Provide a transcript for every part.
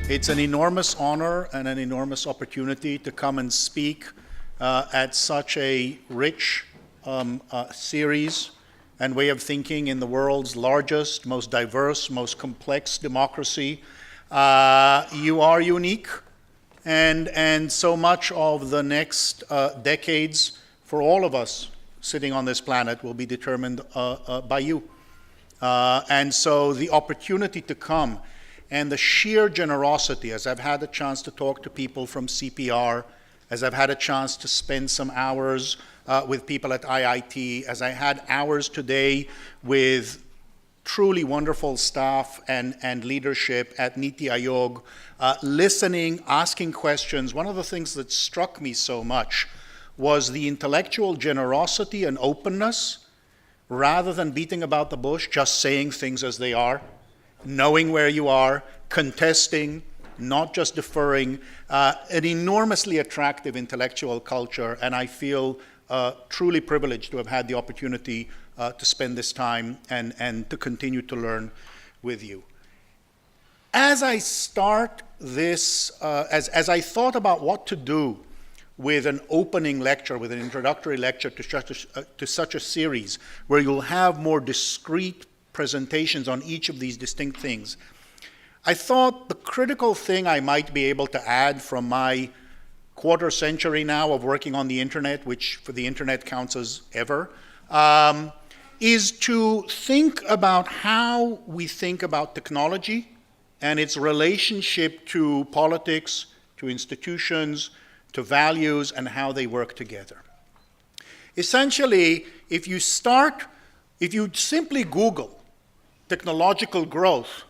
It's an enormous honor and an enormous opportunity to come and speak at such a rich series and way of thinking in the world's largest, most diverse, most complex democracy. You are unique, and so much of the next decades for all of us sitting on this planet will be determined by you. And so the opportunity to come and the sheer generosity, as I've had a chance to talk to people from CPR, as I've had a chance to spend some hours with people at IIT, as I had hours today with truly wonderful staff and leadership at NITI Aayog, listening, asking questions. One of the things that struck me so much was the intellectual generosity and openness, rather than beating about the bush, just saying things as they are, knowing where you are, contesting, not just deferring, an enormously attractive intellectual culture, and I feel truly privileged to have had the opportunity to spend this time and to continue to learn with you. As I start this, as I thought about what to do with an opening lecture, with an introductory lecture to such a series, where you'll have more discrete presentations on each of these distinct things, I thought the critical thing I might be able to add from my quarter century now of working on the internet, which for the internet counts as ever, is to think about how we think about technology and its relationship to politics, to institutions, to values, and how they work together. Essentially, if you simply Google technological growth,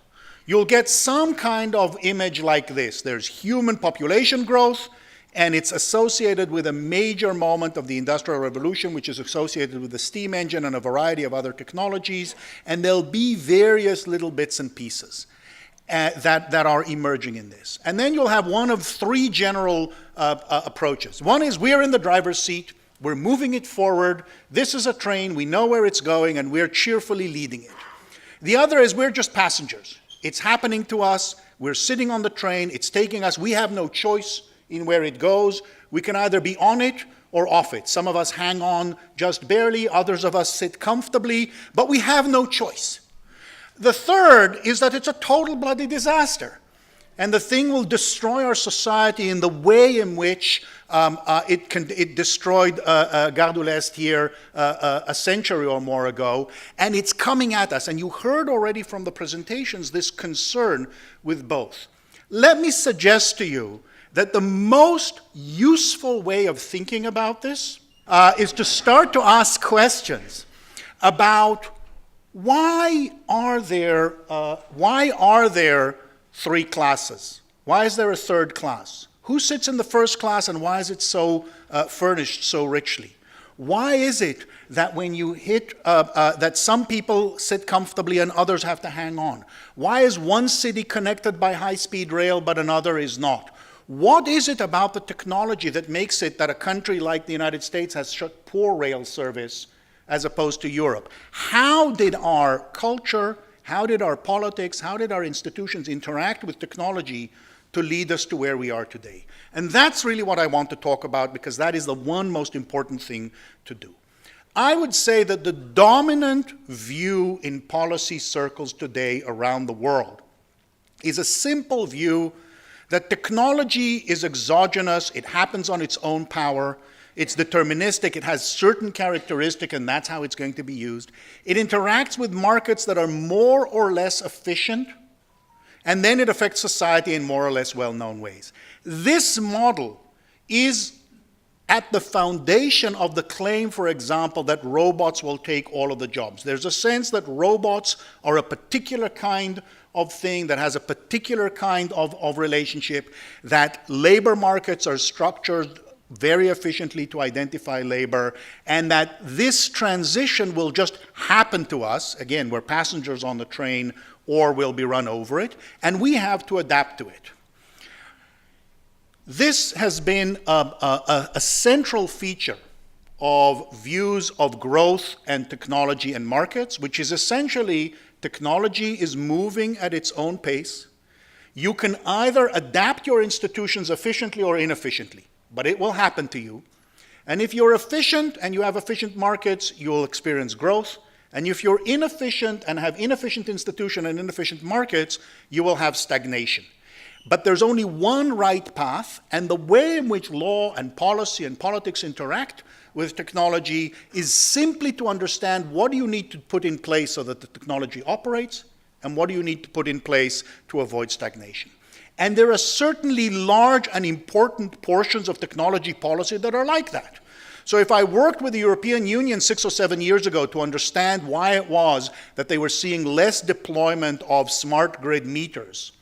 you'll get some kind of image like this. There's human population growth, and it's associated with a major moment of the Industrial Revolution, which is associated with the steam engine and a variety of other technologies, and there'll be various little bits and pieces that are emerging in this. And then you'll have one of three general approaches. One is we're in the driver's seat, we're moving it forward, this is a train, we know where it's going, and we're cheerfully leading it. The other is we're just passengers. It's happening to us, we're sitting on the train, it's taking us, we have no choice in where it goes. We can either be on it or off it. Some of us hang on just barely, others of us sit comfortably, but we have no choice. The third is that it's a total bloody disaster, and the thing will destroy our society in the way in which it destroyed Gare de l'Est here a century or more ago, and it's coming at us. And you heard already from the presentations this concern with both. Let me suggest to you that the most useful way of thinking about this is to start to ask questions about why are there three classes? Why is there a third class? Who sits in the first class, and why is it so furnished so richly? Why is it that when you hit, that some people sit comfortably and others have to hang on? Why is one city connected by high-speed rail but another is not? What is it about the technology that makes it that a country like the United States has such poor rail service as opposed to Europe? How did our culture, how did our politics, how did our institutions interact with technology to lead us to where we are today? And that's really what I want to talk about, because that is the one most important thing to do. I would say that the dominant view in policy circles today around the world is a simple view that technology is exogenous, it happens on its own power, it's deterministic, it has certain characteristics, and that's how it's going to be used. It interacts with markets that are more or less efficient, and then it affects society in more or less well-known ways. This model is at the foundation of the claim, for example, that robots will take all of the jobs. There's a sense that robots are a particular kind of thing that has a particular kind of relationship, that labor markets are structured very efficiently to identify labor, and that this transition will just happen to us. Again, we're passengers on the train or we'll be run over it, and we have to adapt to it. This has been a central feature of views of growth and technology and markets, which is essentially technology is moving at its own pace. You can either adapt your institutions efficiently or inefficiently, but it will happen to you. And if you're efficient and you have efficient markets, you'll experience growth. And if you're inefficient and have inefficient institutions and inefficient markets, you will have stagnation. But there's only one right path, and the way in which law and policy and politics interact with technology is simply to understand what do you need to put in place so that the technology operates, and what do you need to put in place to avoid stagnation. And there are certainly large and important portions of technology policy that are like that. So if I worked with the European Union 6 or 7 years ago to understand why it was that they were seeing less deployment of smart grid meters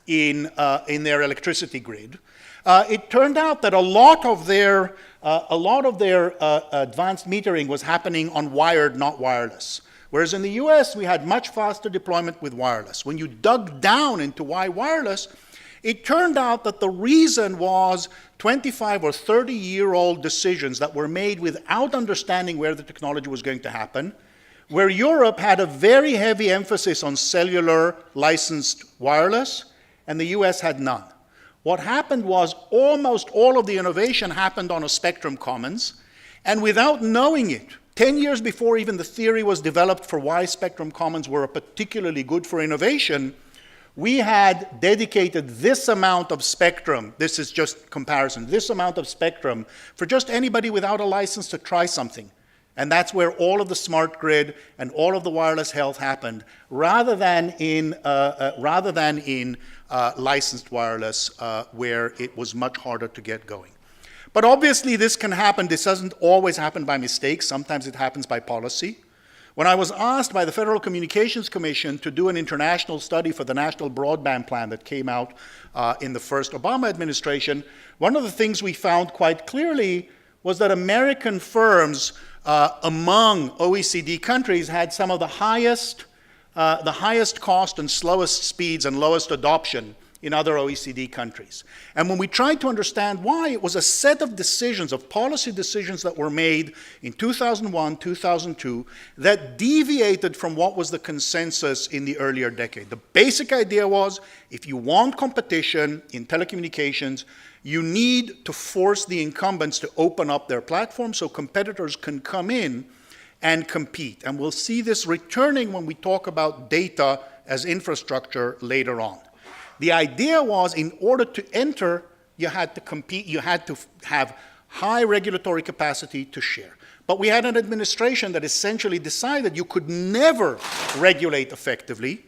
in their electricity grid, it turned out that a lot of their advanced metering was happening on wired, not wireless. Whereas in the US, we had much faster deployment with wireless. When you dug down into why wireless, it turned out that the reason was 25 or 30-year-old decisions that were made without understanding where the technology was going to happen, where Europe had a very heavy emphasis on cellular licensed wireless, and the US had none. What happened was almost all of the innovation happened on a spectrum commons, and without knowing it, 10 years before even the theory was developed for why spectrum commons were particularly good for innovation, we had dedicated this amount of spectrum, this is just comparison, this amount of spectrum for just anybody without a license to try something. And that's where all of the smart grid and all of the wireless health happened, rather than in licensed wireless, where it was much harder to get going. But obviously this can happen. This doesn't always happen by mistake. Sometimes it happens by policy. When I was asked by the Federal Communications Commission to do an international study for the National Broadband Plan that came out in the first Obama administration, one of the things we found quite clearly was that American firms among OECD countries had some of the highest cost and slowest speeds and lowest adoption in other OECD countries. And when we tried to understand why, it was a set of decisions, of policy decisions that were made in 2001, 2002, that deviated from what was the consensus in the earlier decade. The basic idea was, if you want competition in telecommunications, you need to force the incumbents to open up their platform so competitors can come in and compete. And we'll see this returning when we talk about data as infrastructure later on. The idea was, in order to enter, you had to compete, you had to have high regulatory capacity to share. But we had an administration that essentially decided you could never regulate effectively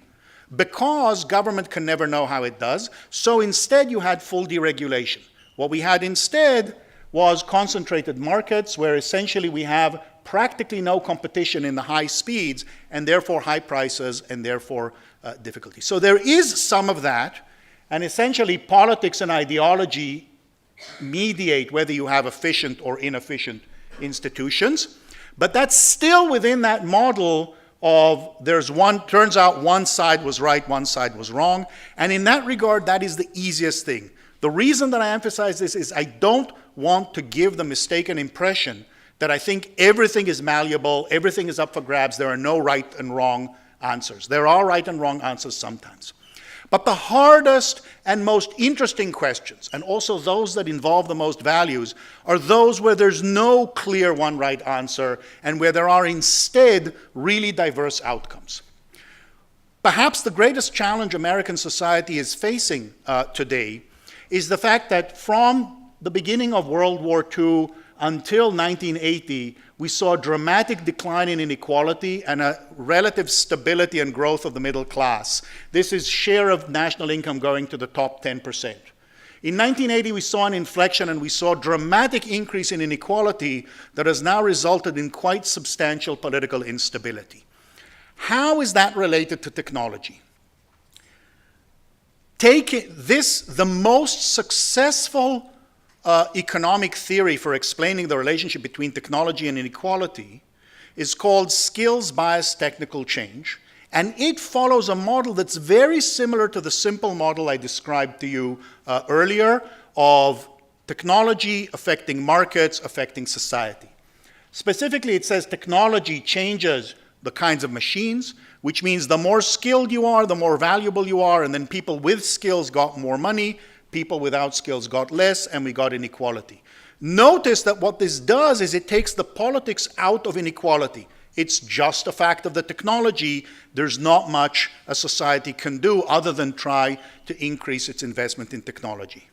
because government can never know how it does. So instead you had full deregulation. What we had instead was concentrated markets where essentially we have practically no competition in the high speeds and therefore high prices and therefore difficulty. So there is some of that, and essentially politics and ideology mediate whether you have efficient or inefficient institutions, but that's still within that model of turns out one side was right, one side was wrong, and in that regard, that is the easiest thing. The reason that I emphasize this is I don't want to give the mistaken impression that I think everything is malleable, everything is up for grabs, there are no right and wrong answers. There are right and wrong answers sometimes. But the hardest and most interesting questions, and also those that involve the most values, are those where there's no clear one right answer and where there are instead really diverse outcomes. Perhaps the greatest challenge American society is facing today is the fact that from the beginning of World War II until 1980, we saw a dramatic decline in inequality and a relative stability and growth of the middle class. This is share of national income going to the top 10%. In 1980, we saw an inflection and we saw a dramatic increase in inequality that has now resulted in quite substantial political instability. How is that related to technology? The most successful economic theory for explaining the relationship between technology and inequality is called skills-biased technical change, and it follows a model that's very similar to the simple model I described to you earlier of technology affecting markets, affecting society. Specifically, it says technology changes the kinds of machines, which means the more skilled you are, the more valuable you are, and then people with skills got more money, people without skills got less, and we got inequality. Notice that what this does is it takes the politics out of inequality. It's just a fact of the technology. There's not much a society can do other than try to increase its investment in technology.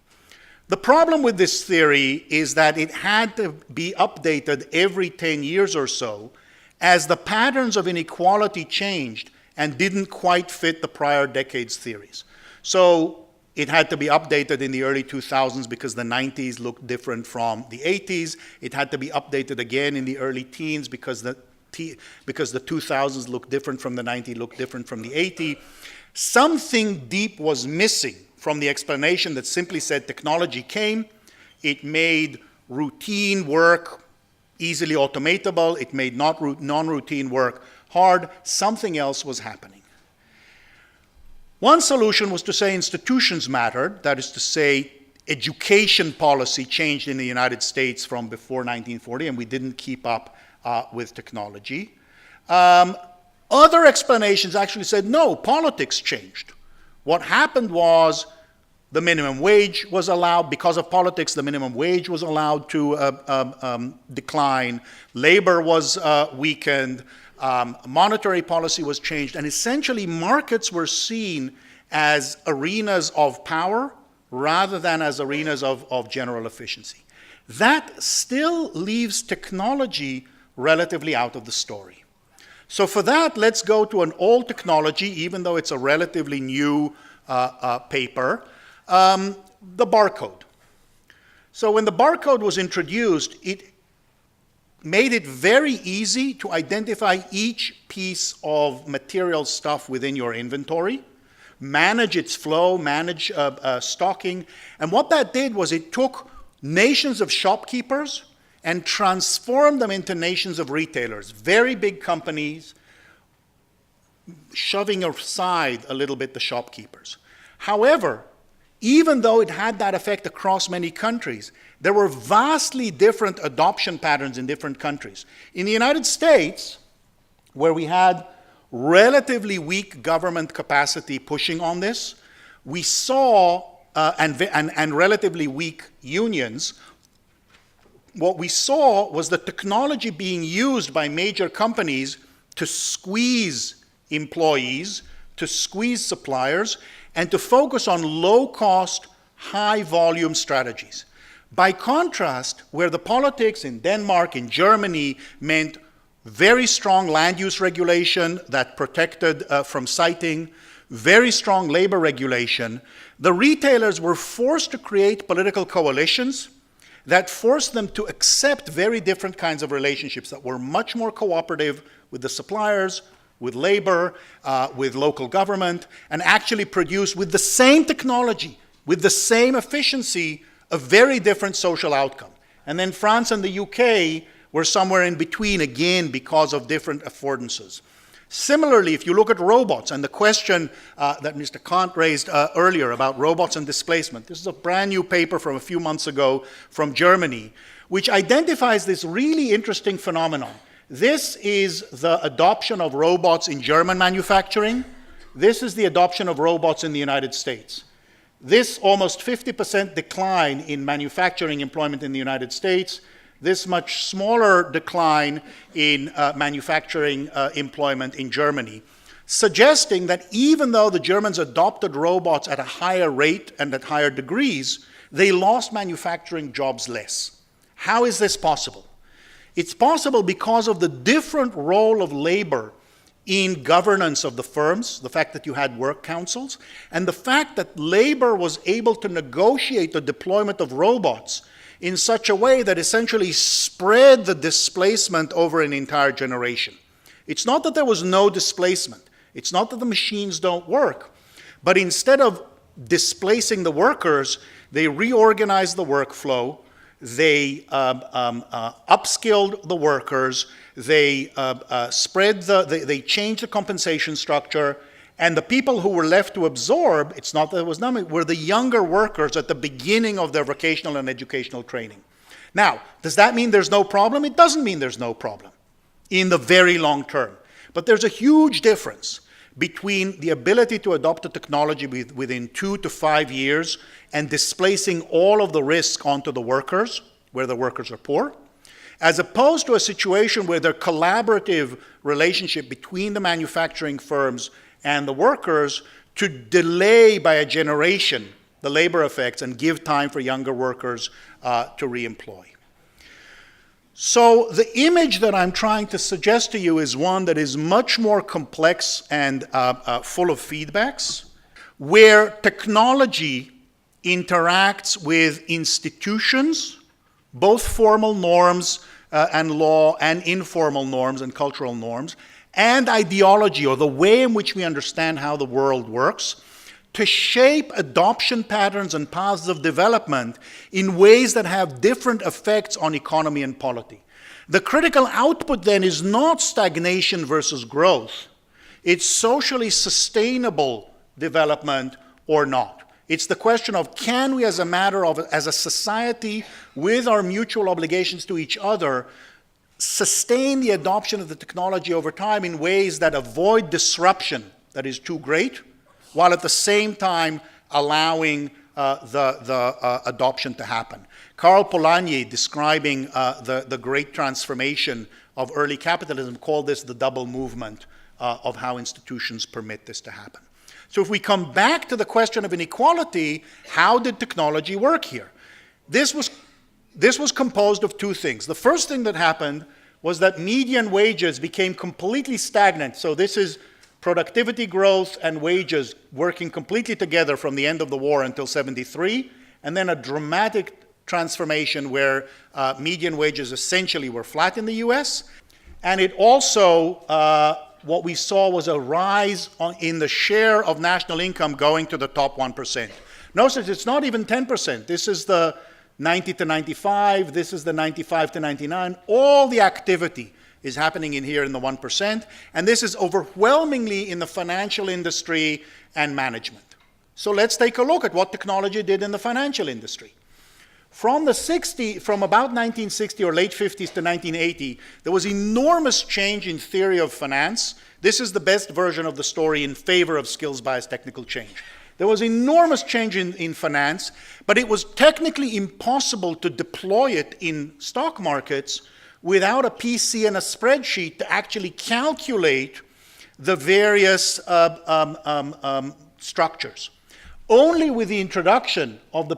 The problem with this theory is that it had to be updated every 10 years or so as the patterns of inequality changed and didn't quite fit the prior decades' theories. So it had to be updated in the early 2000s because the 90s looked different from the 80s. It had to be updated again in the early teens because the 2000s looked different from the 90s, looked different from the 80s. Something deep was missing from the explanation that simply said technology came, it made routine work easily automatable, it made non-routine work hard. Something else was happening. One solution was to say institutions mattered, that is to say education policy changed in the United States from before 1940 and we didn't keep up with technology. Other explanations actually said, no, politics changed. What happened was the minimum wage was allowed, because of politics, the minimum wage was allowed to decline, labor was weakened, monetary policy was changed, and essentially markets were seen as arenas of power rather than as arenas of general efficiency. That still leaves technology relatively out of the story. So for that, let's go to an old technology, even though it's a relatively new paper, the barcode. So when the barcode was introduced, it made it very easy to identify each piece of material stuff within your inventory, manage its flow, manage stocking. And what that did was it took nations of shopkeepers and transformed them into nations of retailers, very big companies, shoving aside a little bit the shopkeepers. However, even though it had that effect across many countries, there were vastly different adoption patterns in different countries. In the United States, where we had relatively weak government capacity pushing on this, we saw, and relatively weak unions, what we saw was the technology being used by major companies to squeeze employees, to squeeze suppliers, and to focus on low-cost, high-volume strategies. By contrast, where the politics in Denmark, in Germany, meant very strong land use regulation that protected from siting, very strong labor regulation, the retailers were forced to create political coalitions that forced them to accept very different kinds of relationships that were much more cooperative with the suppliers, with labor, with local government, and actually produce with the same technology, with the same efficiency, a very different social outcome. And then France and the UK were somewhere in between, again, because of different affordances. Similarly, if you look at robots and the question that Mr. Kant raised earlier about robots and displacement, this is a brand new paper from a few months ago from Germany, which identifies this really interesting phenomenon. This is the adoption of robots in German manufacturing. This is the adoption of robots in the United States. This almost 50% decline in manufacturing employment in the United States, this much smaller decline in manufacturing employment in Germany, suggesting that even though the Germans adopted robots at a higher rate and at higher degrees, they lost manufacturing jobs less. How is this possible? It's possible because of the different role of labor in governance of the firms, the fact that you had work councils, and the fact that labor was able to negotiate the deployment of robots in such a way that essentially spread the displacement over an entire generation. It's not that there was no displacement. It's not that the machines don't work. But instead of displacing the workers, they reorganized the workflow, they upskilled the workers, they they changed the compensation structure, and the people who were left to absorb, it's not that it was none, were the younger workers at the beginning of their vocational and educational training. Now, does that mean there's no problem? It doesn't mean there's no problem in the very long term. But there's a huge difference between the ability to adopt a technology within 2 to 5 years and displacing all of the risk onto the workers, where the workers are poor, as opposed to a situation where the collaborative relationship between the manufacturing firms and the workers to delay by a generation the labor effects and give time for younger workers to reemploy. So the image that I'm trying to suggest to you is one that is much more complex and full of feedbacks, where technology interacts with institutions, both formal norms and law and informal norms and cultural norms, and ideology, or the way in which we understand how the world works, to shape adoption patterns and paths of development in ways that have different effects on economy and polity. The critical output then is not stagnation versus growth. It's socially sustainable development or not. It's the question of, can we as a society with our mutual obligations to each other sustain the adoption of the technology over time in ways that avoid disruption that is too great, while at the same time allowing the adoption to happen. Karl Polanyi, describing the great transformation of early capitalism, called this the double movement of how institutions permit this to happen. So if we come back to the question of inequality, how did technology work here? This was composed of two things. The first thing that happened was that median wages became completely stagnant. So this is productivity growth and wages working completely together from the end of the war until 73, and then a dramatic transformation where median wages essentially were flat in the US. And it also, what we saw was a rise in the share of national income going to the top 1%. Notice it's not even 10%. This is the 90 to 95, this is the 95 to 99. All the activity is happening in here in the 1%, and this is overwhelmingly in the financial industry and management. So let's take a look at what technology did in the financial industry. From about 1960 or late 50s to 1980, there was enormous change in theory of finance. This is the best version of the story in favor of skills-based technical change. There was enormous change in finance, but it was technically impossible to deploy it in stock markets without a PC and a spreadsheet to actually calculate the various structures. Only with the introduction of the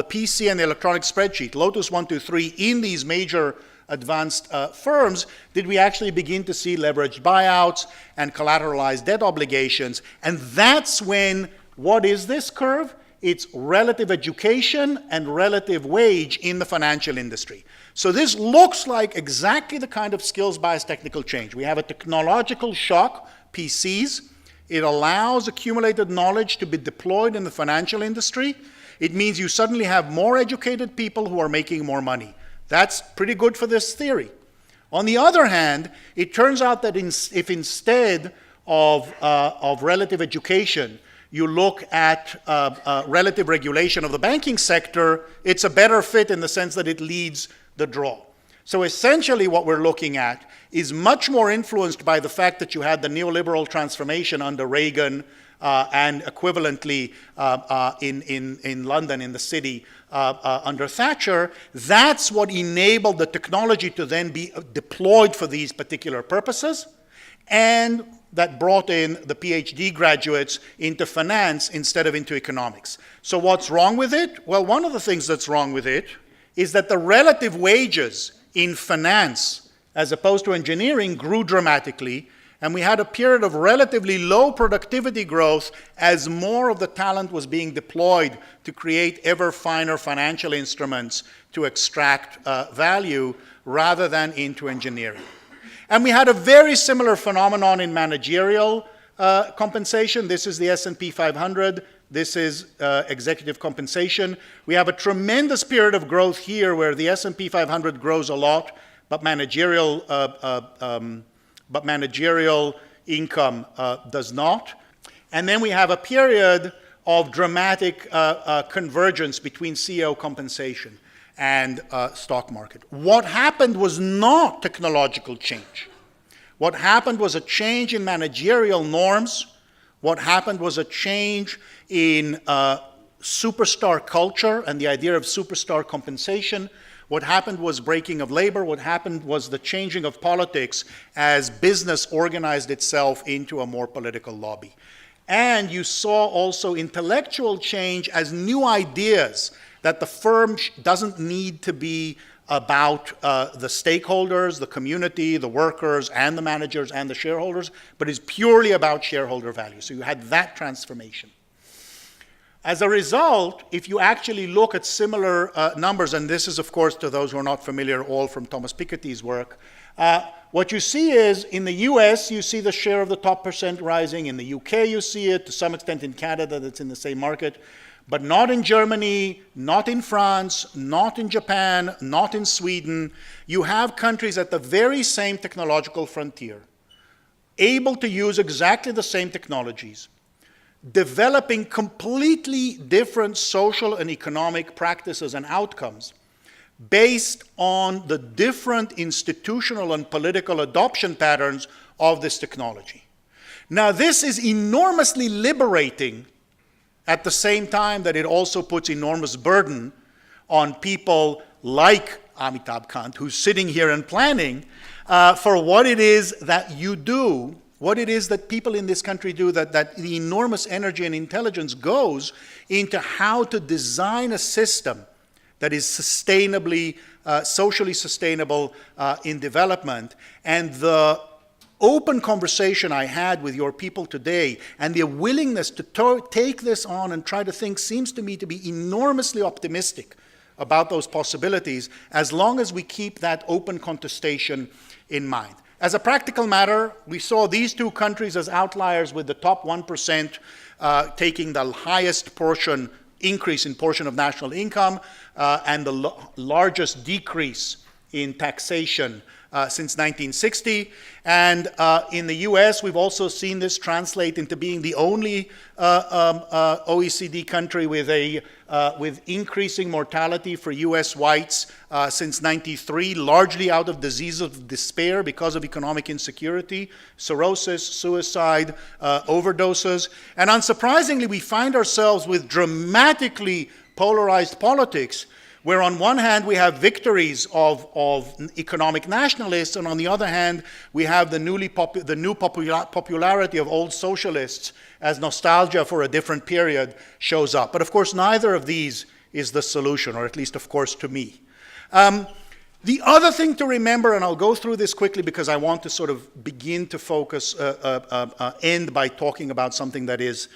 PC and the electronic spreadsheet, Lotus 123, in these major advanced firms, did we actually begin to see leveraged buyouts and collateralized debt obligations. And that's when, what is this curve? It's relative education and relative wage in the financial industry. So this looks like exactly the kind of skills-based technical change. We have a technological shock, PCs. It allows accumulated knowledge to be deployed in the financial industry. It means you suddenly have more educated people who are making more money. That's pretty good for this theory. On the other hand, it turns out that if instead of relative education, you look at relative regulation of the banking sector, it's a better fit in the sense that it leads the draw. So essentially what we're looking at is much more influenced by the fact that you had the neoliberal transformation under Reagan and equivalently in London, in the city, under Thatcher. That's what enabled the technology to then be deployed for these particular purposes, and that brought in the PhD graduates into finance instead of into economics. So what's wrong with it? Well, one of the things that's wrong with it is that the relative wages in finance as opposed to engineering grew dramatically, and we had a period of relatively low productivity growth as more of the talent was being deployed to create ever finer financial instruments to extract value rather than into engineering. And we had a very similar phenomenon in managerial compensation. This is the S&P 500. This is executive compensation. We have a tremendous period of growth here where the S&P 500 grows a lot, but managerial income does not. And then we have a period of dramatic convergence between CEO compensation and stock market. What happened was not technological change. What happened was a change in managerial norms. What happened was a change in superstar culture and the idea of superstar compensation. What happened was breaking of labor. What happened was the changing of politics as business organized itself into a more political lobby. And you saw also intellectual change as new ideas that the firm doesn't need to be about the stakeholders, the community, the workers, and the managers and the shareholders, but is purely about shareholder value. So you had that transformation. As a result, if you actually look at similar numbers, and this is, of course, to those who are not familiar, all from Thomas Piketty's work, what you see is in the US, you see the share of the top percent rising. In the UK, you see it. To some extent in Canada, that's in the same market. But not in Germany, not in France, not in Japan, not in Sweden. You have countries at the very same technological frontier, able to use exactly the same technologies, developing completely different social and economic practices and outcomes based on the different institutional and political adoption patterns of this technology. Now, this is enormously liberating at the same time that it also puts enormous burden on people like Amitabh Kant, who's sitting here and planning for what it is that you do, what it is that people in this country do, that the enormous energy and intelligence goes into how to design a system that is sustainably, socially sustainable in development. And the open conversation I had with your people today and the willingness to take this on and try to think seems to me to be enormously optimistic about those possibilities as long as we keep that open contestation in mind. As a practical matter, we saw these two countries as outliers, with the top 1% taking the highest portion, increase in portion of national income, and the largest decrease in taxation since 1960. And in the US, we've also seen this translate into being the only OECD country with increasing mortality for US whites since 93, largely out of disease of despair because of economic insecurity, cirrhosis, suicide, overdoses. And unsurprisingly, we find ourselves with dramatically polarized politics, where on one hand we have victories of economic nationalists, and on the other hand we have the new popularity of old socialists as nostalgia for a different period shows up. But of course neither of these is the solution, or at least of course to me. The other thing to remember, and I'll go through this quickly because I want to sort of begin to focus, end by talking about something that is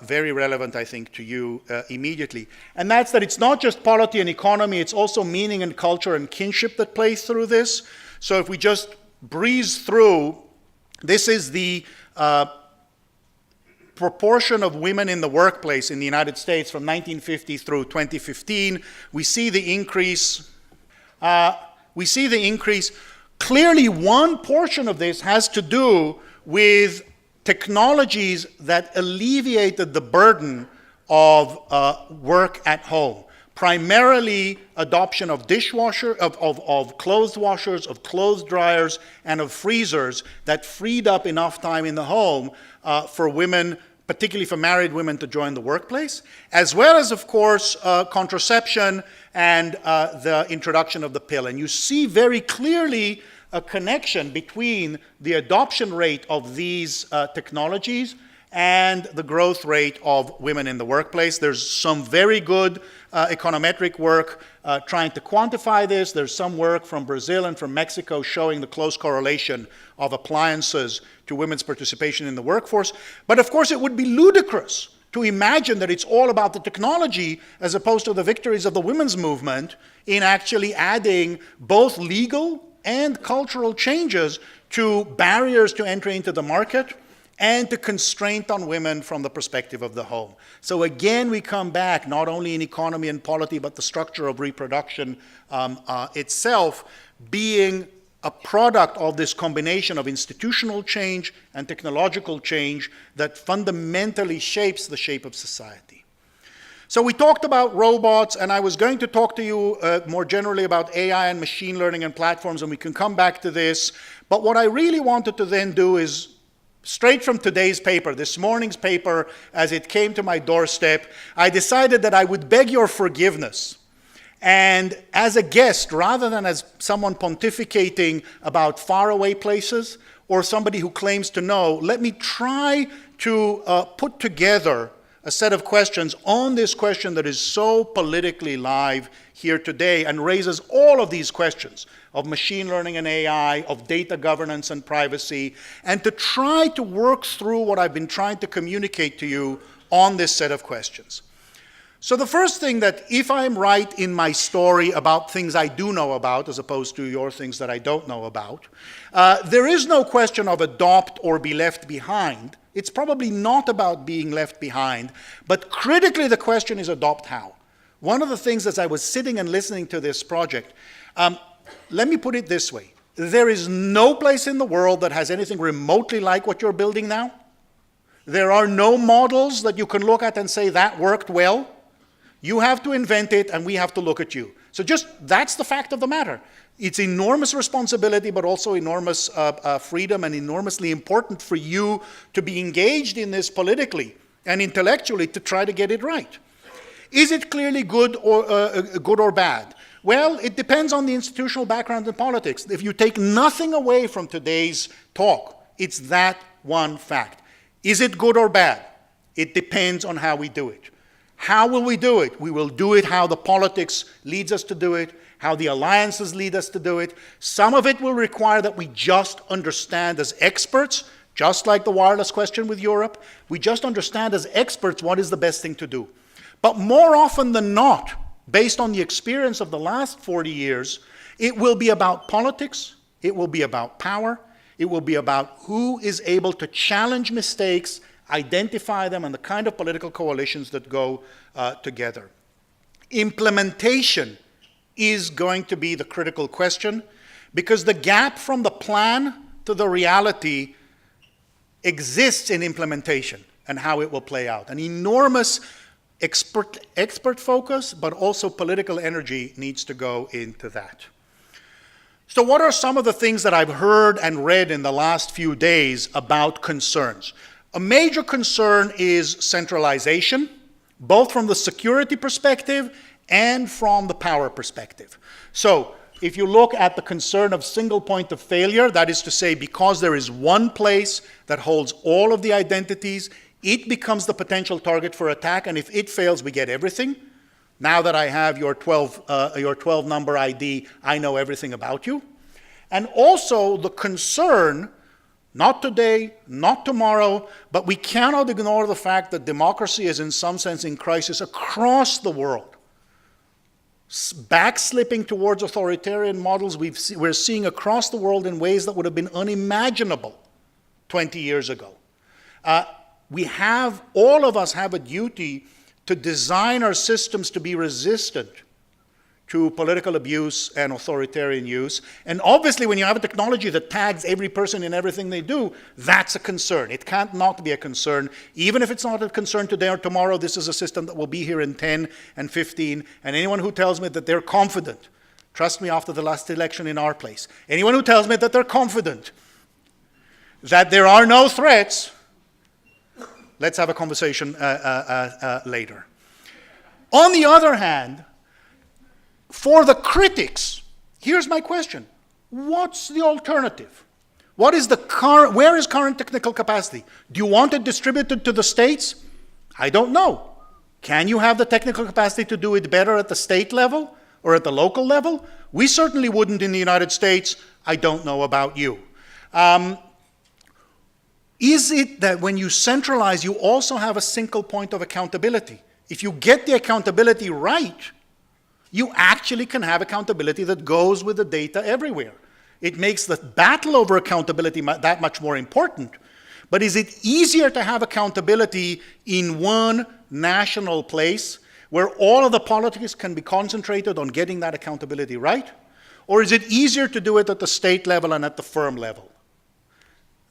very relevant, I think, to you immediately. And that's that it's not just polity and economy, it's also meaning and culture and kinship that plays through this. So if we just breeze through, this is the proportion of women in the workplace in the United States from 1950 through 2015. We see the increase. Clearly, one portion of this has to do with technologies that alleviated the burden of work at home. Primarily adoption of dishwasher, of clothes washers, of clothes dryers, and of freezers that freed up enough time in the home for women, particularly for married women, to join the workplace, as well as, of course, contraception and the introduction of the pill. And you see very clearly a connection between the adoption rate of these technologies and the growth rate of women in the workplace. There's some very good econometric work trying to quantify this. There's some work from Brazil and from Mexico showing the close correlation of appliances to women's participation in the workforce. But of course, it would be ludicrous to imagine that it's all about the technology as opposed to the victories of the women's movement in actually adding both legal and cultural changes to barriers to entry into the market and to constraint on women from the perspective of the home. So again, we come back not only in economy and polity, but the structure of reproduction itself being a product of this combination of institutional change and technological change that fundamentally shapes the shape of society. So we talked about robots, and I was going to talk to you more generally about AI and machine learning and platforms, and we can come back to this. But what I really wanted to then do is, straight from today's paper, this morning's paper, as it came to my doorstep, I decided that I would beg your forgiveness. And as a guest, rather than as someone pontificating about faraway places or somebody who claims to know, let me try to put together a set of questions on this question that is so politically live here today and raises all of these questions of machine learning and AI, of data governance and privacy, and to try to work through what I've been trying to communicate to you on this set of questions. So the first thing, that if I'm right in my story about things I do know about, as opposed to your things that I don't know about, there is no question of adopt or be left behind. It's probably not about being left behind, but critically the question is adopt how. One of the things as I was sitting and listening to this project, let me put it this way. There is no place in the world that has anything remotely like what you're building now. There are no models that you can look at and say that worked well. You have to invent it, and we have to look at you. So that's the fact of the matter. It's enormous responsibility, but also enormous freedom, and enormously important for you to be engaged in this politically and intellectually to try to get it right. Is it clearly good or bad? Well, it depends on the institutional background in politics. If you take nothing away from today's talk, it's that one fact. Is it good or bad? It depends on how we do it. How will we do it? We will do it how the politics leads us to do it, how the alliances lead us to do it. Some of it will require that we just understand as experts, just like the wireless question with Europe, we just understand as experts what is the best thing to do. But more often than not, based on the experience of the last 40 years, it will be about politics, it will be about power, it will be about who is able to challenge mistakes, identify them, and the kind of political coalitions that go together. Implementation is going to be the critical question, because the gap from the plan to the reality exists in implementation and how it will play out. An enormous expert focus, but also political energy needs to go into that. So what are some of the things that I've heard and read in the last few days about concerns? A major concern is centralization, both from the security perspective and from the power perspective. So if you look at the concern of single point of failure, that is to say, because there is one place that holds all of the identities, it becomes the potential target for attack, and if it fails, we get everything. Now that I have your 12 number ID, I know everything about you. And also the concern, not today, not tomorrow, but we cannot ignore the fact that democracy is in some sense in crisis across the world. Backslipping towards authoritarian models we're seeing across the world in ways that would have been unimaginable 20 years ago. All of us have a duty to design our systems to be resistant to political abuse and authoritarian use. And obviously, when you have a technology that tags every person in everything they do, that's a concern. It can't not be a concern. Even if it's not a concern today or tomorrow, this is a system that will be here in 10 and 15. And anyone who tells me that they're confident, trust me, after the last election in our place, anyone who tells me that they're confident that there are no threats, let's have a conversation later. On the other hand, for the critics, here's my question. What's the alternative? Where is current technical capacity? Do you want it distributed to the states? I don't know. Can you have the technical capacity to do it better at the state level or at the local level? We certainly wouldn't in the United States. I don't know about you. Is it that when you centralize, you also have a single point of accountability? If you get the accountability right, you actually can have accountability that goes with the data everywhere. It makes the battle over accountability that much more important. But is it easier to have accountability in one national place where all of the politics can be concentrated on getting that accountability right? Or is it easier to do it at the state level and at the firm level?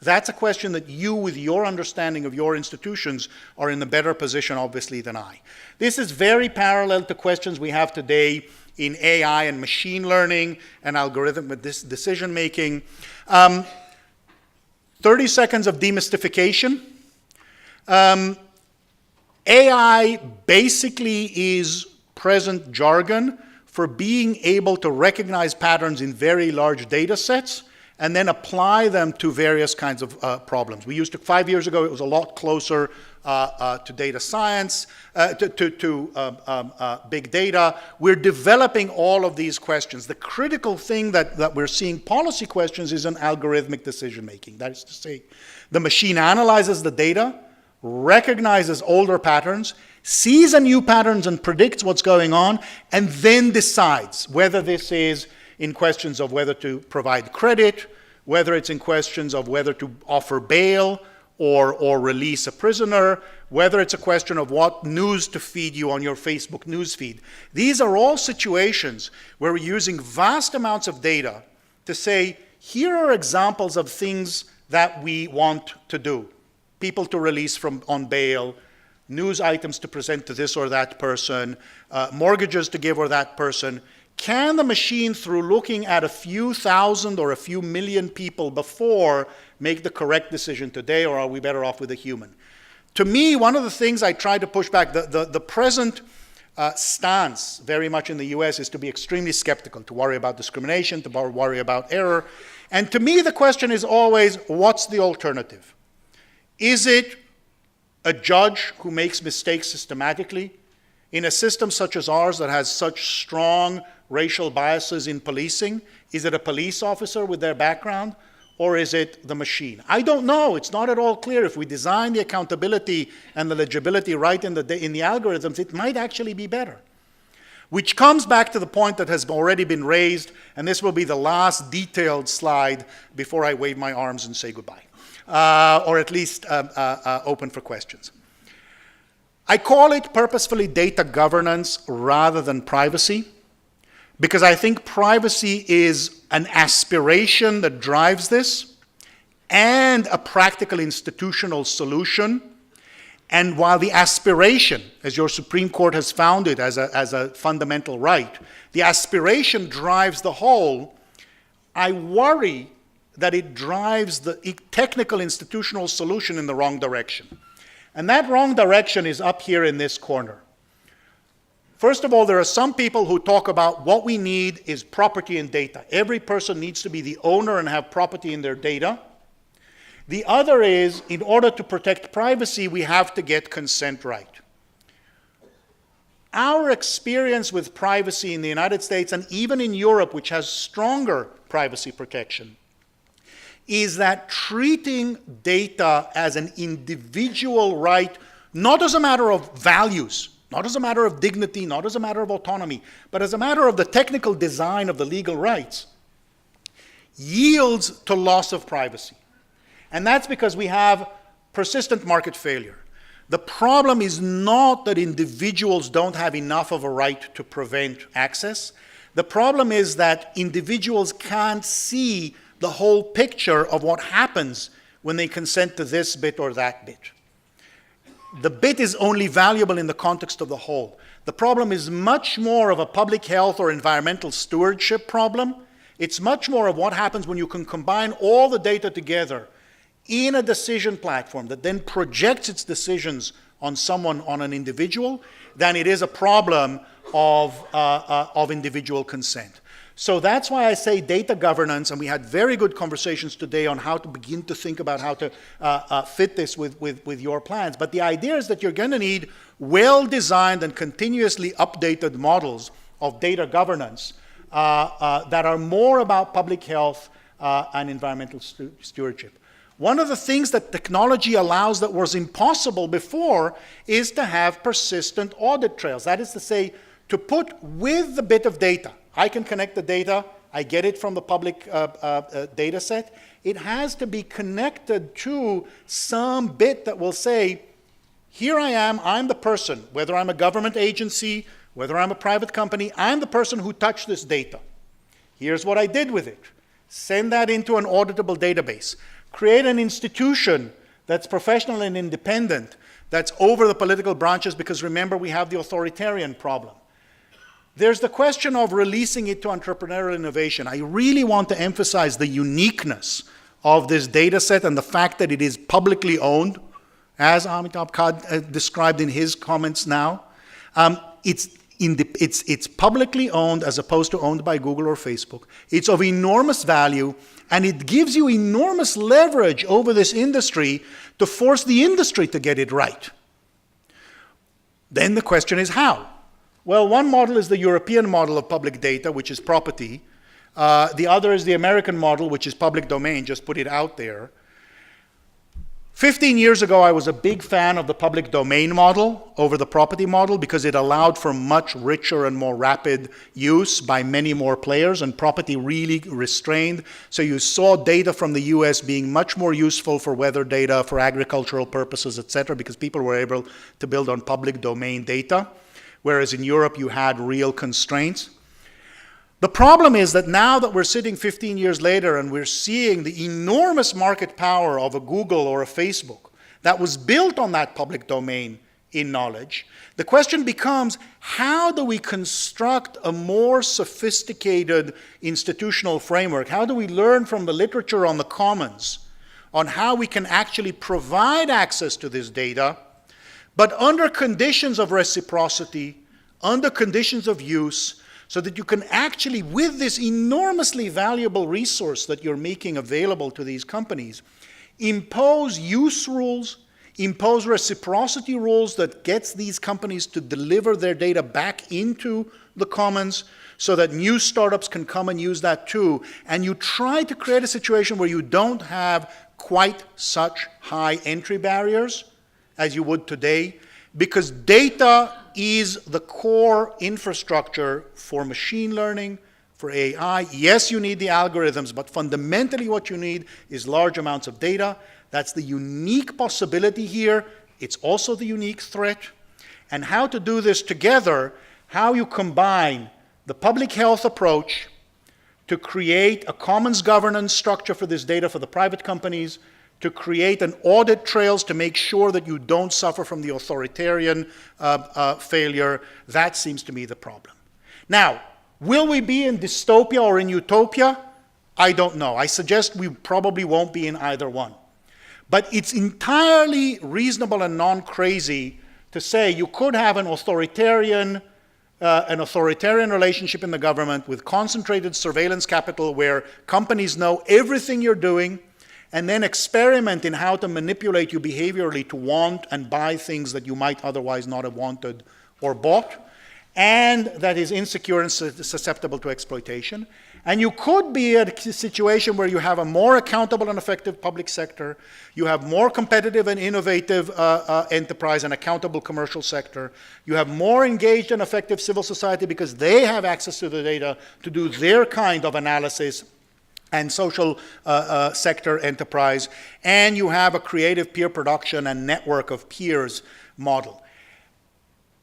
That's a question that you, with your understanding of your institutions, are in a better position, obviously, than I. This is very parallel to questions we have today in AI and machine learning and algorithmic decision making. 30 seconds of demystification. AI basically is present jargon for being able to recognize patterns in very large data sets and then apply them to various kinds of problems. We used to, 5 years ago, it was a lot closer to data science, to big data. We're developing all of these questions. The critical thing that we're seeing policy questions is an algorithmic decision making. That is to say, the machine analyzes the data, recognizes older patterns, sees a new patterns and predicts what's going on, and then decides whether this is in questions of whether to provide credit, whether it's in questions of whether to offer bail or release a prisoner, whether it's a question of what news to feed you on your Facebook news feed. These are all situations where we're using vast amounts of data to say, here are examples of things that we want to do. People to release on bail, news items to present to this or that person, mortgages to give or that person. Can the machine, through looking at a few thousand or a few million people before, make the correct decision today, or are we better off with a human? To me, one of the things I try to push back, the present stance very much in the US is to be extremely skeptical, to worry about discrimination, to worry about error. And to me, the question is always, what's the alternative? Is it a judge who makes mistakes systematically? In a system such as ours that has such strong racial biases in policing, is it a police officer with their background, or is it the machine? I don't know. It's not at all clear. If we design the accountability and the legibility right in the algorithms, it might actually be better. Which comes back to the point that has already been raised, and this will be the last detailed slide before I wave my arms and say goodbye, or at least open for questions. I call it purposefully data governance rather than privacy, because I think privacy is an aspiration that drives this and a practical institutional solution. And while the aspiration, as your Supreme Court has found it as a fundamental right, the aspiration drives the whole, I worry that it drives the technical institutional solution in the wrong direction. And that wrong direction is up here in this corner. First of all, there are some people who talk about what we need is property in data. Every person needs to be the owner and have property in their data. The other is, in order to protect privacy, we have to get consent right. Our experience with privacy in the United States and even in Europe, which has stronger privacy protection, is that treating data as an individual right, not as a matter of values, not as a matter of dignity, not as a matter of autonomy, but as a matter of the technical design of the legal rights, yields to loss of privacy. And that's because we have persistent market failure. The problem is not that individuals don't have enough of a right to prevent access. The problem is that individuals can't see the whole picture of what happens when they consent to this bit or that bit. The bit is only valuable in the context of the whole. The problem is much more of a public health or environmental stewardship problem. It's much more of what happens when you can combine all the data together in a decision platform that then projects its decisions on someone, on an individual, than it is a problem of individual consent. So that's why I say data governance, and we had very good conversations today on how to begin to think about how to fit this with your plans. But the idea is that you're going to need well-designed and continuously updated models of data governance that are more about public health and environmental stewardship. One of the things that technology allows that was impossible before is to have persistent audit trails. That is to say, to put with the bit of data, I can connect the data, I get it from the public data set. It has to be connected to some bit that will say, here I am, I'm the person, whether I'm a government agency, whether I'm a private company, I'm the person who touched this data. Here's what I did with it. Send that into an auditable database. Create an institution that's professional and independent, that's over the political branches, because remember, we have the authoritarian problem. There's the question of releasing it to entrepreneurial innovation. I really want to emphasize the uniqueness of this data set and the fact that it is publicly owned, as Amitabh Kad described in his comments now. It's publicly owned as opposed to owned by Google or Facebook. It's of enormous value, and it gives you enormous leverage over this industry to force the industry to get it right. Then the question is how? Well, one model is the European model of public data, which is property. The other is the American model, which is public domain, just put it out there. 15 years ago, I was a big fan of the public domain model over the property model because it allowed for much richer and more rapid use by many more players, and property really restrained. So you saw data from the US being much more useful for weather data, for agricultural purposes, et cetera, because people were able to build on public domain data, whereas in Europe you had real constraints. The problem is that now that we're sitting 15 years later and we're seeing the enormous market power of a Google or a Facebook that was built on that public domain in knowledge, the question becomes, how do we construct a more sophisticated institutional framework? How do we learn from the literature on the commons on how we can actually provide access to this data, but under conditions of reciprocity, under conditions of use, so that you can actually, with this enormously valuable resource that you're making available to these companies, impose use rules, impose reciprocity rules that gets these companies to deliver their data back into the commons so that new startups can come and use that too. And you try to create a situation where you don't have quite such high entry barriers as you would today, because data is the core infrastructure for machine learning, for AI. Yes, you need the algorithms, but fundamentally what you need is large amounts of data. That's the unique possibility here. It's also the unique threat. And how to do this together, how you combine the public health approach to create a commons governance structure for this data for the private companies, to create an audit trails to make sure that you don't suffer from the authoritarian failure, that seems to me the problem. Now, will we be in dystopia or in utopia? I don't know. I suggest we probably won't be in either one. But it's entirely reasonable and non-crazy to say you could have an authoritarian relationship in the government with concentrated surveillance capital where companies know everything you're doing, and then experiment in how to manipulate you behaviorally to want and buy things that you might otherwise not have wanted or bought, and that is insecure and susceptible to exploitation. And you could be at a situation where you have a more accountable and effective public sector, you have more competitive and innovative enterprise and accountable commercial sector, you have more engaged and effective civil society because they have access to the data to do their kind of analysis and social sector enterprise, and you have a creative peer production and network of peers model.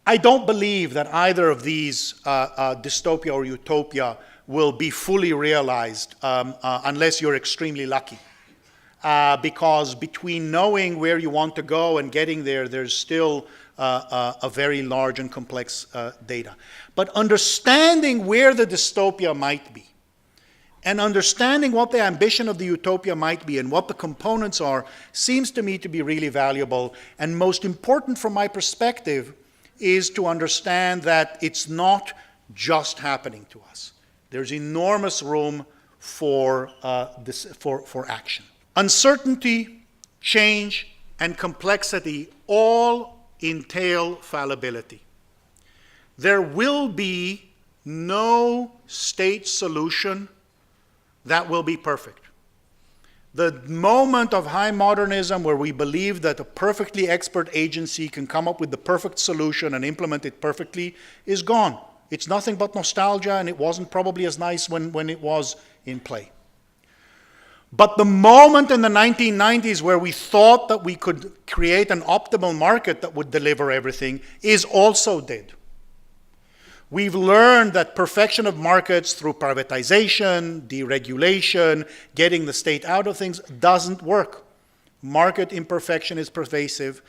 I don't believe that either of these, dystopia or utopia, will be fully realized unless you're extremely lucky. Because between knowing where you want to go and getting there, there's still a very large and complex data. But understanding where the dystopia might be, and understanding what the ambition of the utopia might be and what the components are seems to me to be really valuable. And most important from my perspective is to understand that it's not just happening to us. There's enormous room for action. Uncertainty, change, and complexity all entail fallibility. There will be no state solution that will be perfect. The moment of high modernism where we believe that a perfectly expert agency can come up with the perfect solution and implement it perfectly is gone. It's nothing but nostalgia, and it wasn't probably as nice when it was in play. But the moment in the 1990s where we thought that we could create an optimal market that would deliver everything is also dead. We've learned that perfection of markets through privatization, deregulation, getting the state out of things doesn't work. Market imperfection is pervasive.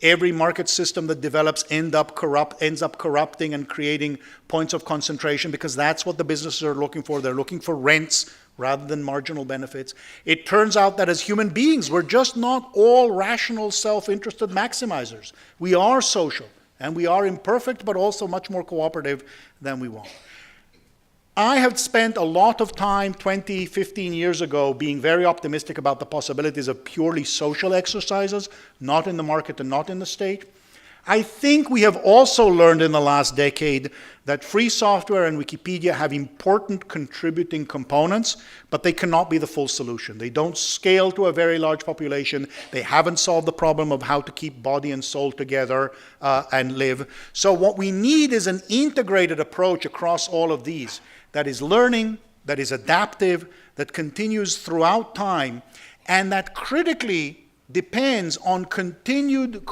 Every market system that develops ends up corrupting and creating points of concentration, because that's what the businesses are looking for. They're looking for rents rather than marginal benefits. It turns out that as human beings, we're just not all rational, self-interested maximizers. We are social, and we are imperfect, but also much more cooperative than we want. I have spent a lot of time 20, 15 years ago being very optimistic about the possibilities of purely social exercises, not in the market and not in the state. I think we have also learned in the last decade that free software and Wikipedia have important contributing components, but they cannot be the full solution. They don't scale to a very large population. They haven't solved the problem of how to keep body and soul together and live. So what we need is an integrated approach across all of these that is learning, that is adaptive, that continues throughout time, and that critically depends on continued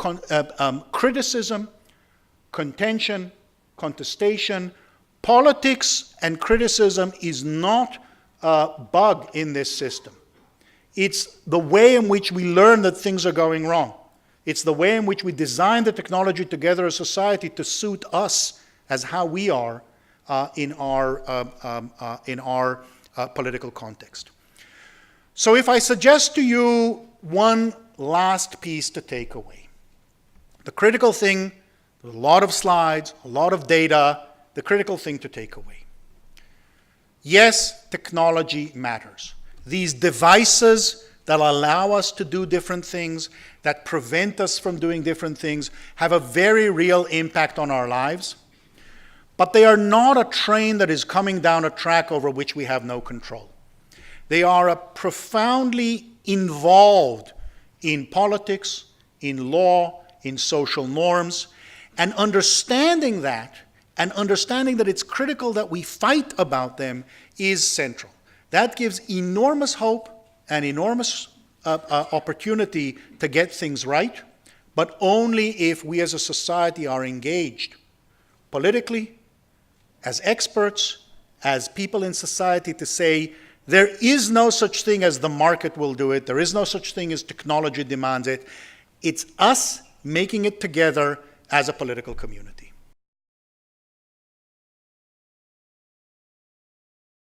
criticism, contention, contestation. Politics and criticism is not a bug in this system. It's the way in which we learn that things are going wrong. It's the way in which we design the technology together as society to suit us as how we are in our political context. So if I suggest to you one last piece to take away, the critical thing, there's a lot of slides, a lot of data, the critical thing to take away. Yes, technology matters. These devices that allow us to do different things, that prevent us from doing different things, have a very real impact on our lives. But they are not a train that is coming down a track over which we have no control. They are profoundly involved in politics, in law, in social norms, and understanding that it's critical that we fight about them is central. That gives enormous hope and enormous opportunity to get things right, but only if we as a society are engaged politically, as experts, as people in society, to say there is no such thing as the market will do it, there is no such thing as technology demands it. It's us making it together as a political community.